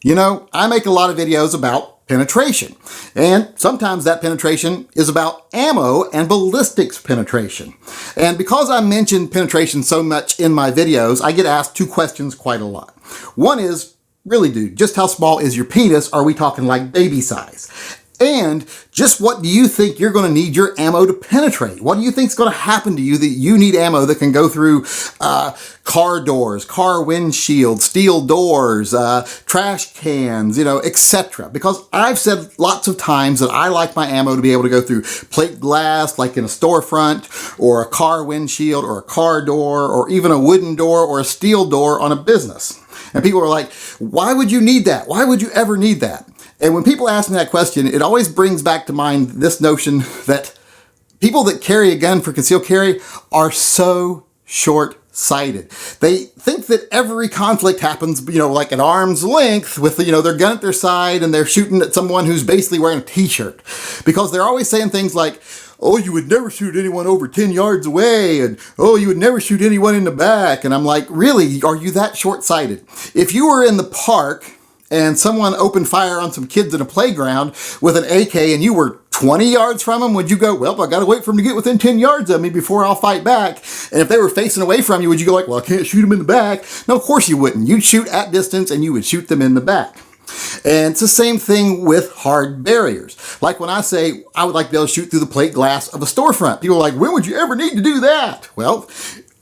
You know, I make a lot of videos about penetration, and sometimes that penetration is about ammo and ballistics penetration. And because I mention penetration so much in my videos, I get asked two questions quite a lot. One is, really dude, just how small is your penis? Are we talking like baby size? And just what do you think you're going to need your ammo to penetrate? What do you think is going to happen to you that you need ammo that can go through car doors, car windshields, steel doors, trash cans, etc.? Because I've said lots of times that I like my ammo to be able to go through plate glass, like in a storefront, or a car windshield, or a car door, or even a wooden door, or a steel door on a business. And people are like, why would you need that? Why would you ever need that? And when people ask me that question, it always brings back to mind this notion that people that carry a gun for concealed carry are so short-sighted. They think that every conflict happens, like at arm's length with, their gun at their side and they're shooting at someone who's basically wearing a t-shirt. Because they're always saying things like, oh, you would never shoot anyone over 10 yards away, and oh, you would never shoot anyone in the back. And I'm like, really, are you that short-sighted? If you were in the park and someone opened fire on some kids in a playground with an AK and you were 20 yards from them, would you go, well, I got to wait for them to get within 10 yards of me before I'll fight back? And if they were facing away from you, would you go like, well, I can't shoot them in the back? No, of course you wouldn't. You'd shoot at distance and you would shoot them in the back. And it's the same thing with hard barriers. Like when I say I would like to be able to shoot through the plate glass of a storefront, people are like, when would you ever need to do that? Well,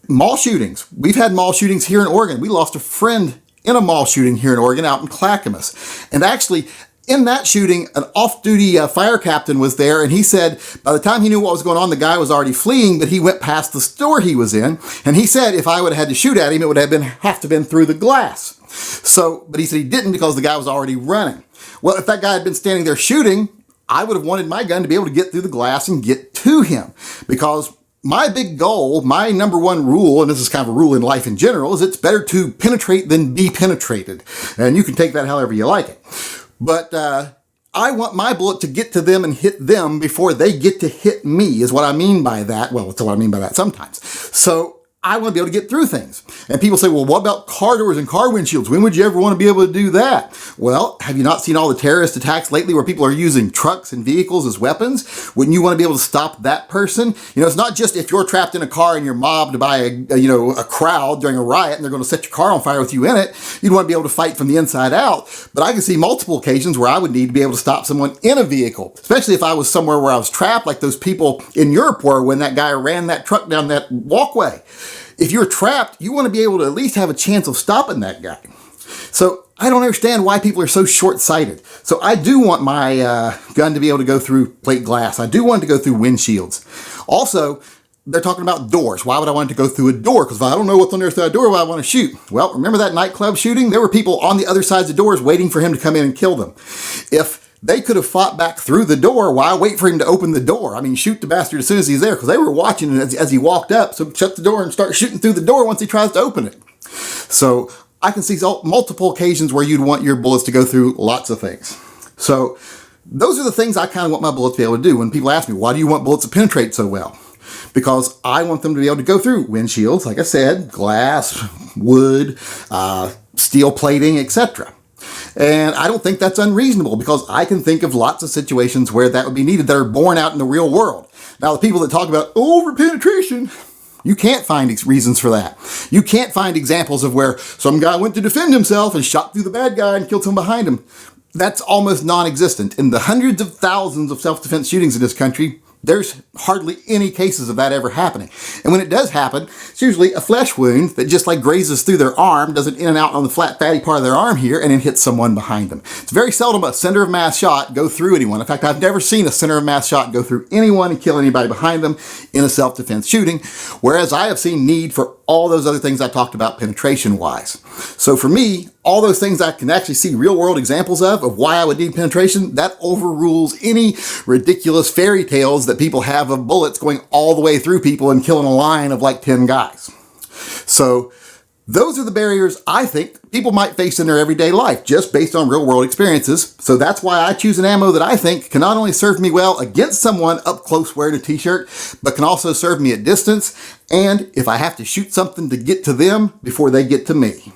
mall shootings. We've had mall shootings here in Oregon. We lost a friend in a mall shooting here in Oregon out in Clackamas. And actually, in that shooting, an off-duty fire captain was there, and he said by the time he knew what was going on, the guy was already fleeing, but he went past the store he was in, and he said if I would have had to shoot at him, it would have been through the glass. But he said he didn't because the guy was already running. Well, if that guy had been standing there shooting, I would have wanted my gun to be able to get through the glass and get to him, because my big goal, my number one rule, and this is kind of a rule in life in general, is it's better to penetrate than be penetrated. And you can take that however you like it. But I want my bullet to get to them and hit them before they get to hit me, is what I mean by that. Well, that's what I mean by that sometimes. So I want to be able to get through things. And people say, well, what about car doors and car windshields? When would you ever want to be able to do that? Well, have you not seen all the terrorist attacks lately where people are using trucks and vehicles as weapons? Wouldn't you want to be able to stop that person? It's not just if you're trapped in a car and you're mobbed by a crowd during a riot and they're going to set your car on fire with you in it. You'd want to be able to fight from the inside out. But I can see multiple occasions where I would need to be able to stop someone in a vehicle, especially if I was somewhere where I was trapped, like those people in Europe were when that guy ran that truck down that walkway. If you're trapped, you want to be able to at least have a chance of stopping that guy. So I don't understand why people are so short-sighted. So I do want my gun to be able to go through plate glass. I do want it to go through windshields. Also, they're talking about doors. Why would I want it to go through a door? Because if I don't know what's on the other side of the door, why I want to shoot? Well, remember that nightclub shooting? There were people on the other sides of the doors waiting for him to come in and kill them. If they could have fought back through the door, why wait for him to open the door? I mean, shoot the bastard as soon as he's there, because they were watching as he walked up. So shut the door and start shooting through the door once he tries to open it. So I can see multiple occasions where you'd want your bullets to go through lots of things. So those are the things I kind of want my bullets to be able to do. When people ask me, why do you want bullets to penetrate so well? Because I want them to be able to go through windshields, like I said, glass, wood, steel plating, etc. And I don't think that's unreasonable, because I can think of lots of situations where that would be needed that are borne out in the real world. Now, the people that talk about over-penetration, you can't find reasons for that. You can't find examples of where some guy went to defend himself and shot through the bad guy and killed someone behind him. That's almost non-existent. In the hundreds of thousands of self-defense shootings in this country, there's hardly any cases of that ever happening. And when it does happen, it's usually a flesh wound that just like grazes through their arm, does an in and out on the flat fatty part of their arm here, and then hits someone behind them. It's very seldom a center of mass shot go through anyone. In fact, I've never seen a center of mass shot go through anyone and kill anybody behind them in a self-defense shooting, whereas I have seen need for all those other things I talked about penetration-wise. So for me, all those things I can actually see real-world examples of why I would need penetration, that overrules any ridiculous fairy tales that people have of bullets going all the way through people and killing a line of like 10 guys. So those are the barriers I think people might face in their everyday life, just based on real-world experiences. So that's why I choose an ammo that I think can not only serve me well against someone up close wearing a t-shirt, but can also serve me at distance, and if I have to shoot something to get to them before they get to me.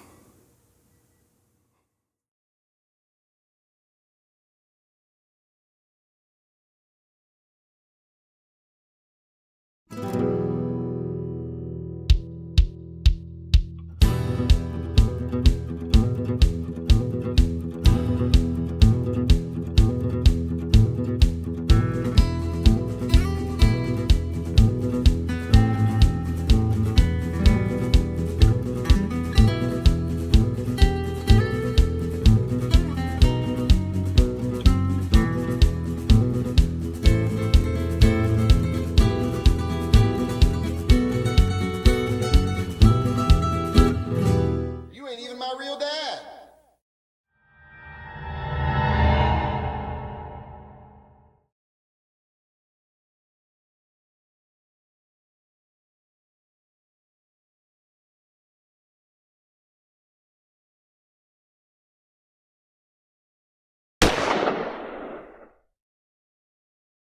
You ain't even my real dad.